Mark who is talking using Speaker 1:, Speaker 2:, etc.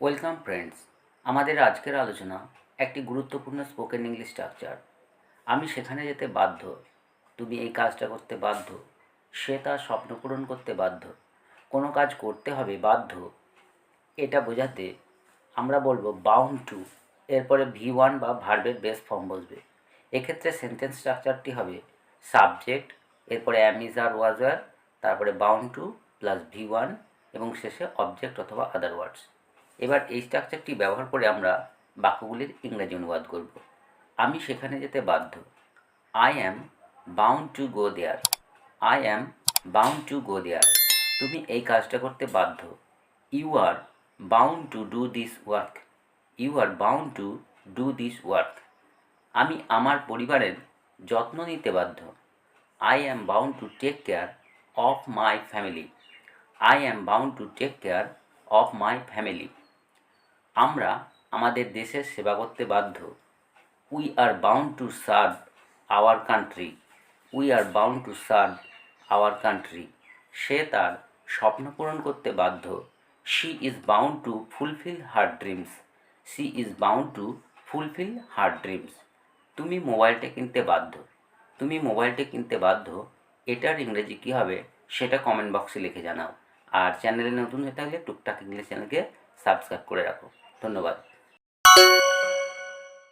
Speaker 1: Welcome friends, আমাদের আজকের আলোচনা একটি গুরুত্বপূর্ণ স্পোকেন ইংলিশ স্ট্রাকচার। আমি সেখানে যেতে বাধ্য, তুমি এই কাজটা করতে বাধ্য, সে তার স্বপ্ন পূরণ করতে বাধ্য, কোনো কাজ করতে হবে বাধ্য, এটা বোঝাতে আমরা বলবো বাউন্ড টু, এরপরে V1 বা ভার্বের বেস ফর্ম বসবে। এক্ষেত্রে সেন্টেন্স স্ট্রাকচারটি হবে সাবজেক্ট, এরপরে অ্যাম ইজ আর ওয়াজ আর, তারপরে বাউন্ড টু প্লাস V1 এবং শেষে অবজেক্ট অথবা আদার ওয়ার্ডস। এবার এই স্ট্রাকচারটি ব্যবহার করে আমরা বাক্যগুলির ইংরেজি অনুবাদ করব। আমি সেখানে যেতে বাধ্য, I am bound to go there. I am bound to go there. তুমি এই কাজটা করতে বাধ্য, you are bound to do this work. You are bound to do this work. আমি আমার পরিবারের যত্ন নিতে বাধ্য, I am bound to take care of my family. I am bound to take care of my family. আমরা আমাদের দেশের সেবা করতে বাধ্য, we are bound to serve our country. We are bound to serve our country. সে তার স্বপ্ন পূরণ করতে বাধ্য, she is bound to fulfil her dreams. She is bound to fulfil her dreams. তুমি মোবাইলটা কিনতে বাধ্য। তুমি মোবাইলটা কিনতে বাধ্য, এটার ইংরেজি কী হবে সেটা কমেন্ট বক্সে লিখে জানাও। আর চ্যানেলে নতুন হয়ে থাকলে টুকটাক ইংলিশ চ্যানেলকে সাবস্ক্রাইব করে রাখো। ধন্যবাদ।